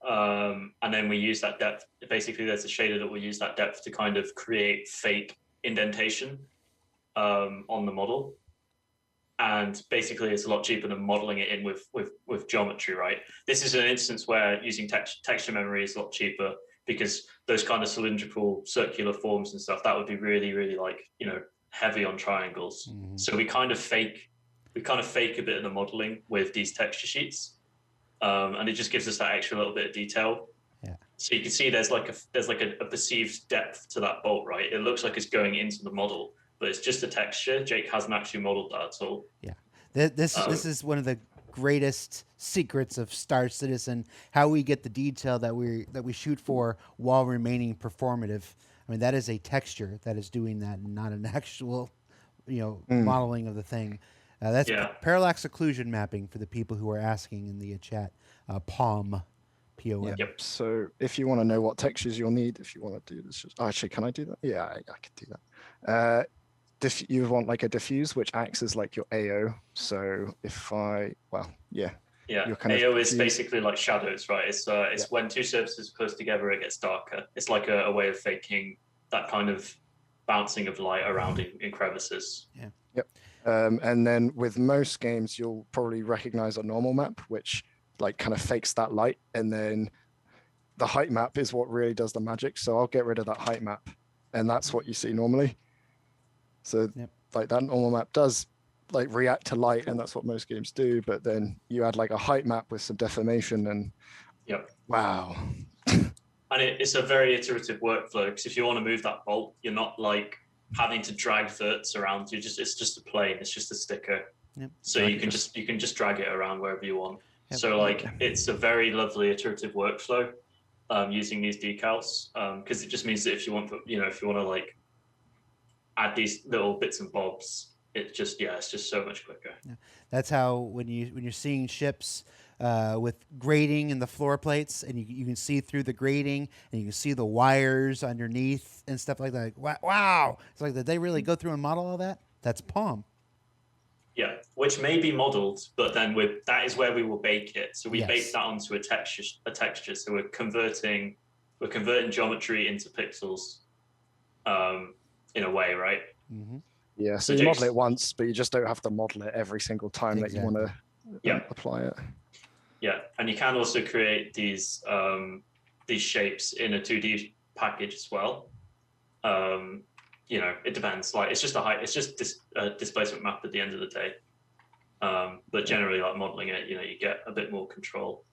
And then we use that depth. Basically, there's a shader that will use that depth to kind of create fake indentation on the model. And basically, it's a lot cheaper than modeling it in with geometry, right? This is an instance where using texture memory is a lot cheaper, because those kind of cylindrical, circular forms and stuff, that would be really, really, like, you know, heavy on triangles. Mm-hmm. So we kind of fake a bit of the modeling with these texture sheets. And it just gives us that extra little bit of detail. Yeah. So you can see there's like a perceived depth to that bolt, right? It looks like it's going into the model, but it's just a texture. Jake hasn't actually modeled that at all. Yeah. This is one of the greatest secrets of Star Citizen, how we get the detail that we shoot for while remaining performative. I mean, that is a texture that is doing that, not an actual, modeling of the thing. That's parallax occlusion mapping for the people who are asking in the chat. POM, P-O-M. Yep. So if you want to know what textures you'll need, if you want to do this, actually, can I do that? Yeah, I can do that. You want like a diffuse, which acts as like your AO. So if Yeah, AO is basically like shadows, right? It's when two surfaces are close together, it gets darker. It's like a way of faking that kind of bouncing of light around in crevices. Yeah. Yep. And then with most games, you'll probably recognize a normal map, which like kind of fakes that light. And then the height map is what really does the magic. So I'll get rid of that height map, and that's what you see normally. So like that normal map does like react to light, and that's what most games do. But then you add like a height map with some deformation, and wow. And it's a very iterative workflow, because if you want to move that bolt, you're not like having to drag verts around. It's just a plane. It's just a sticker. Yep. So you can just drag it around wherever you want. Yep. So like it's a very lovely iterative workflow using these decals because it just means that if you want to like add these little bits and bobs, it's just so much quicker. Yeah. That's how when you're seeing ships with grating in the floor plates, and you can see through the grating, and you can see the wires underneath and stuff like that. Like, wow! It's like, did they really go through and model all that? That's Palm. Yeah, which may be modeled, but then that is where we will bake it. So we bake that onto a texture. So we're converting geometry into pixels, in a way, right? Mm-hmm. Yeah. So you model it once, but you just don't have to model it every single time that you want to apply it. Yeah, and you can also create these shapes in a 2D package as well. It depends. Like it's just a displacement map at the end of the day. But generally, like modeling it, you get a bit more control.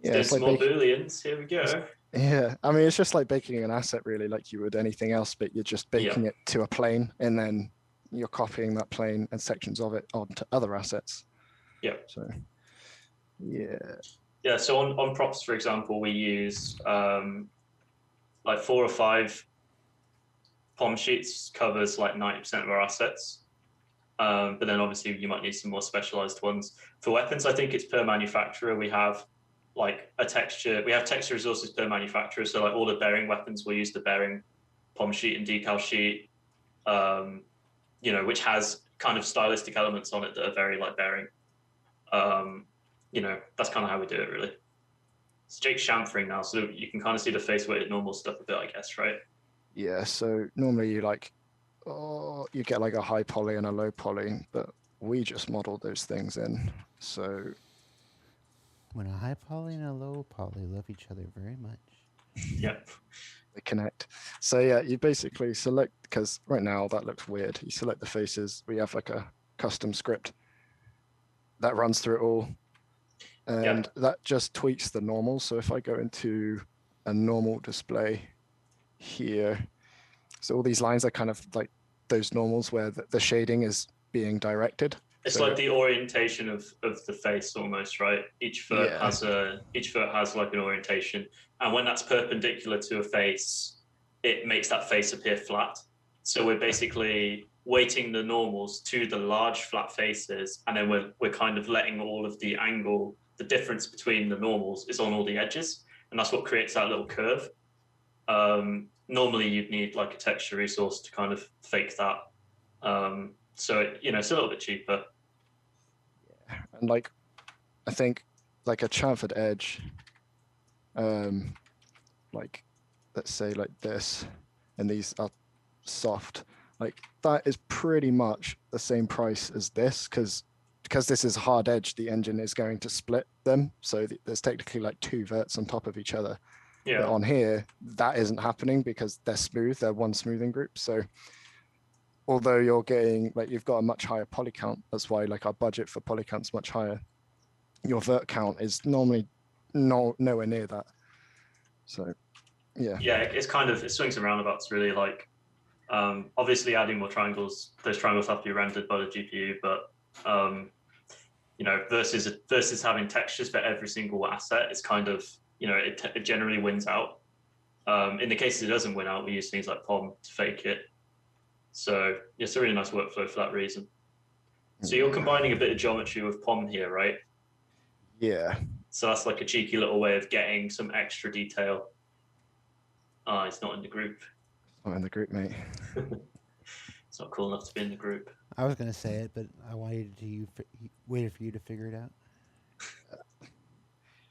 Yeah, it's like more Booleans. Here we go. Yeah, I mean, it's just like baking an asset, really, like you would anything else, but you're just baking it to a plane, and then you're copying that plane and sections of it onto other assets. Yeah. So, yeah. Yeah. So on props, for example, we use like 4 or 5 POM sheets covers like 90% of our assets. But then obviously you might need some more specialized ones. For weapons, I think it's per manufacturer. We have like we have texture resources per manufacturer. So like all the bearing weapons will use the bearing POM sheet and decal sheet, which has kind of stylistic elements on it that are very like bearing. That's kind of how we do it, really. It's Jake's chamfering now, so you can kind of see the face weighted normal stuff a bit, I guess, right? Yeah, so normally you get like a high poly and a low poly, but we just model those things in. So when a high poly and a low poly love each other very much. Yep. They connect. So yeah, you basically select, because right now that looks weird. You select the faces. We have like a custom script that runs through it all. And that just tweaks the normal. So if I go into a normal display here, so all these lines are kind of like those normals where the shading is being directed. It's like the orientation of the face almost, right? Each foot has like an orientation, and when that's perpendicular to a face, it makes that face appear flat. So we're basically weighting the normals to the large flat faces, and then we're kind of letting all of the angle, the difference between the normals is on all the edges, and that's what creates that little curve. Normally you'd need like a texture resource to kind of fake that. So it's a little bit cheaper. Yeah, and like I think like a chamfered edge, like let's say like this, and these are soft, like that is pretty much the same price as this, because this is hard edge, the engine is going to split them, so there's technically like 2 verts on top of each other. Yeah. But on here, that isn't happening because they're smooth, they're one smoothing group. So although you're getting, like, you've got a much higher poly count, that's why like our budget for poly count's much higher. Your vert count is normally nowhere near that. So yeah. Yeah, it swings and roundabouts, really. Like obviously adding more triangles, those triangles have to be rendered by the GPU, but versus having textures for every single asset, it's kind of, it generally wins out. In the cases it doesn't win out, we use things like POM to fake it. So it's a really nice workflow for that reason. So you're combining a bit of geometry with POM here, right? Yeah. So that's like a cheeky little way of getting some extra detail. It's not in the group. Not in the group, mate. It's not cool enough to be in the group. I was going to say it, but I waited for you to figure it out.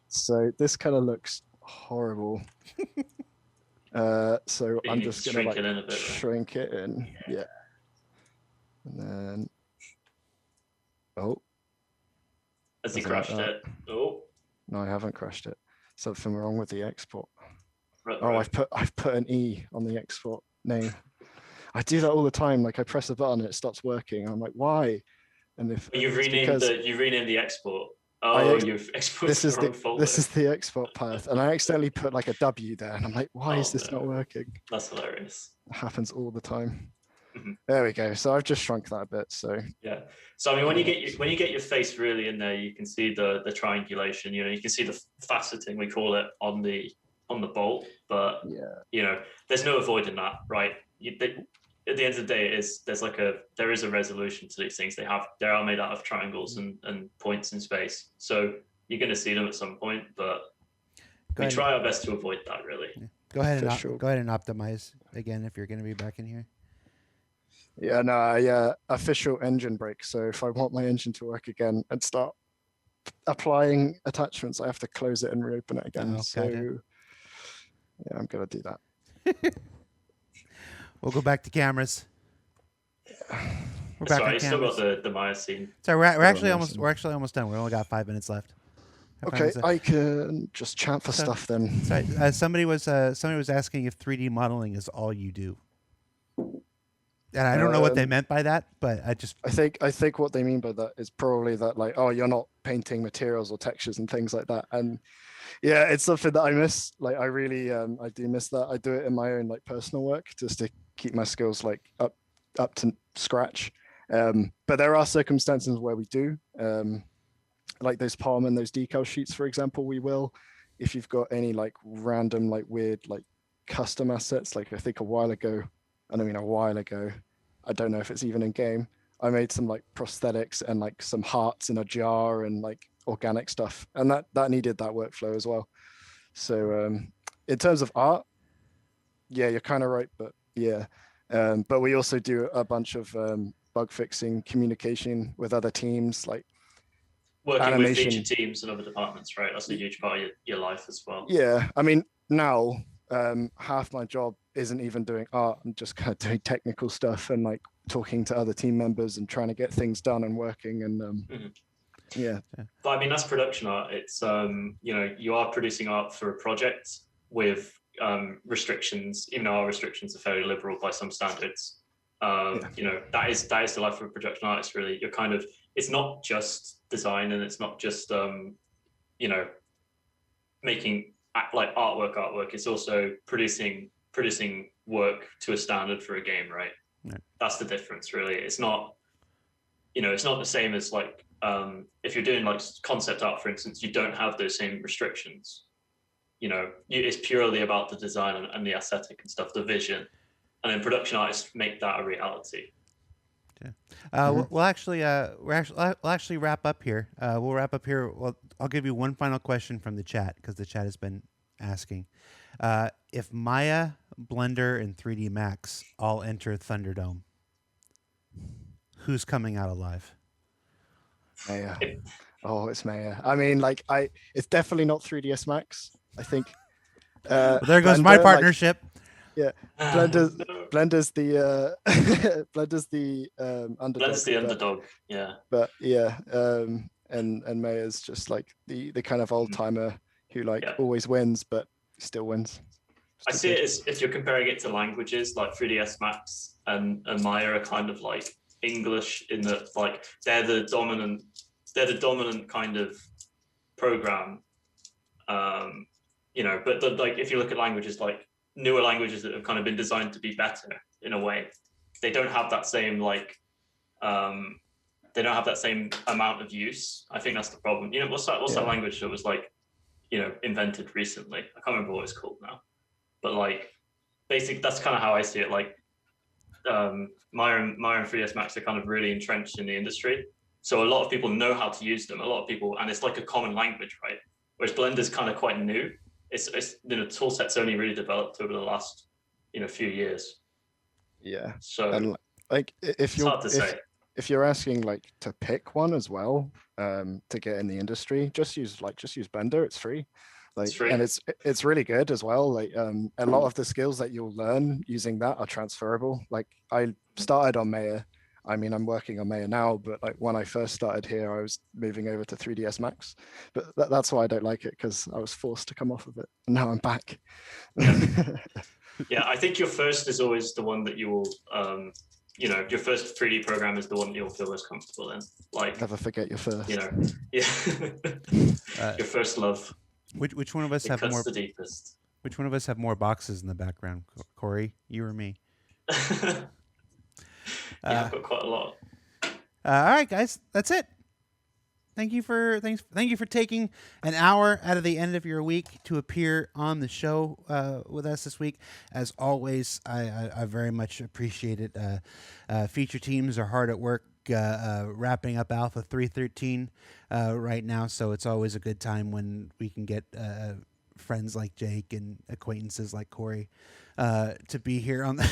So this kind of looks horrible. So I'm just going to shrink it in. Yeah. And then, has he crashed it? Oh. No, I haven't crashed it. Something wrong with the export. Right. I've put an E on the export name. I do that all the time. Like I press a button and it stops working. I'm like, why? And if you've renamed the export. Oh, you've exported the wrong folder. This is the export path, and I accidentally put like a W there, and I'm like, why is this not working? That's hilarious. It happens all the time. There we go. So I've just shrunk that a bit. So yeah. So I mean, when you get your face really in there, you can see the triangulation. You can see the faceting, we call it, on the bolt. But there's no avoiding that, right? At the end of the day, there is a resolution to these things. They are made out of triangles and points in space. So you're going to see them at some point, but we try our best to avoid that, really. Yeah. Go ahead and optimize again if you're going to be back in here. Yeah, no, official engine break. So if I want my engine to work again and start applying attachments, I have to close it and reopen it again. Yeah, I'm gonna do that. We'll go back to cameras. We're back. Sorry, you still got the Maya scene. Sorry, we're actually almost done. We only got 5 minutes left. Okay, I can just chat for stuff then. Sorry, somebody was asking if 3D modeling is all you do. And I don't know what they meant by that, but I think what they mean by that is probably that, like, oh, you're not painting materials or textures and things like that. And yeah, it's something that I miss. Like, I really I do miss that. I do it in my own like personal work just to keep my skills like up to scratch. But there are circumstances where we do, like those palm and those decal sheets, for example. We will, if you've got any like random like weird like custom assets. Like I think a while ago, I don't know if it's even in game, I made some like prosthetics and like some hearts in a jar and like organic stuff, and that needed that workflow as well. So in terms of art, yeah, you're kind of right, but yeah, but we also do a bunch of bug fixing, communication with other teams, like working animation. with feature teams and other departments, right? That's a huge part of your life as well. Yeah, I mean now half my job isn't even doing art. I'm just kind of doing technical stuff and like talking to other team members and trying to get things done and working. And yeah. But I mean, that's production art. It's you are producing art for a project with restrictions, even though our restrictions are fairly liberal by some standards. That is the life of a production artist, really. You're kind of, it's not just design, and it's not just making like artwork. It's also producing work to a standard for a game, right? That's the difference, really. It's not it's not the same as like if you're doing like concept art, for instance, you don't have those same restrictions. It's purely about the design and the aesthetic and stuff, the vision, and then production artists make that a reality. We'll actually wrap up here. We'll wrap up here. Well, I'll give you one final question from the chat, because the chat has been asking. If Maya, Blender, and 3D Max all enter Thunderdome, who's coming out alive? Maya. Oh, it's Maya. I mean, like, it's definitely not 3ds Max, I think. Well, there goes Blender, my partnership. Yeah, Blender's the Blender's the underdog. Blender's the underdog. Yeah. But yeah, and Maya's just like the kind of old timer who like always wins, but still wins. I see it as, if you're comparing it to languages, like 3ds Max and Maya are kind of like English in that, like they're the dominant kind of program. But like if you look at languages, like newer languages that have kind of been designed to be better in a way, they don't have that same like they don't have that same amount of use. I think that's the problem. What's that language that was like invented recently? I can't remember what it's called now, but like basically that's kind of how I see it. Like Maya and 3ds Max are kind of really entrenched in the industry, so a lot of people know how to use them, and it's like a common language, right? Whereas Blender's kind of quite new. It's tool set's only really developed over the last few years. Yeah. So and like if you're asking like to pick one as well to get in the industry, just use Blender. It's free. Like, it's free. And it's really good as well. Like a lot of the skills that you'll learn using that are transferable. Like I started on Maya. I mean, I'm working on Maya now, but like when I first started here, I was moving over to 3ds Max. But that's why I don't like it, because I was forced to come off of it. And now I'm back. Yeah, I think your first is always the one that you will, your first 3D program is the one that you'll feel most comfortable in. Like, never forget your first. Your first love. Which one of us have more? The deepest. Which one of us have more boxes in the background, Corey? You or me? I've got quite a lot. All right, guys, that's it. Thank you for taking an hour out of the end of your week to appear on the show with us this week. As always, I very much appreciate it. Feature teams are hard at work wrapping up Alpha 313 right now, so it's always a good time when we can get friends like Jake and acquaintances like Corey to be here on the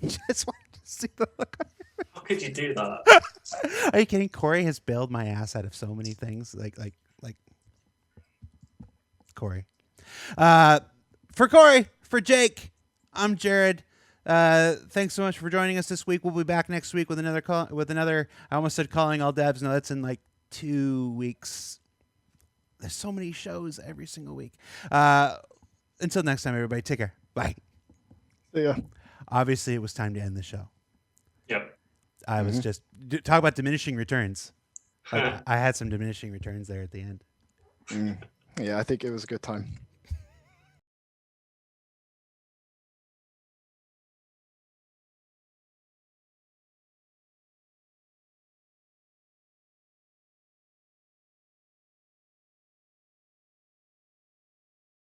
just want to see the look on your How could you do that? Are you kidding? Corey has bailed my ass out of so many things. Like Corey. For Corey, for Jake, I'm Jared. Thanks so much for joining us this week. We'll be back next week with another I almost said calling all devs. No, that's in like 2 weeks. There's so many shows every single week. Until next time, everybody, take care. Bye. See ya. Obviously, it was time to end the show. Yep. I was just talk about diminishing returns. I had some diminishing returns there at the end. Yeah, I think it was a good time.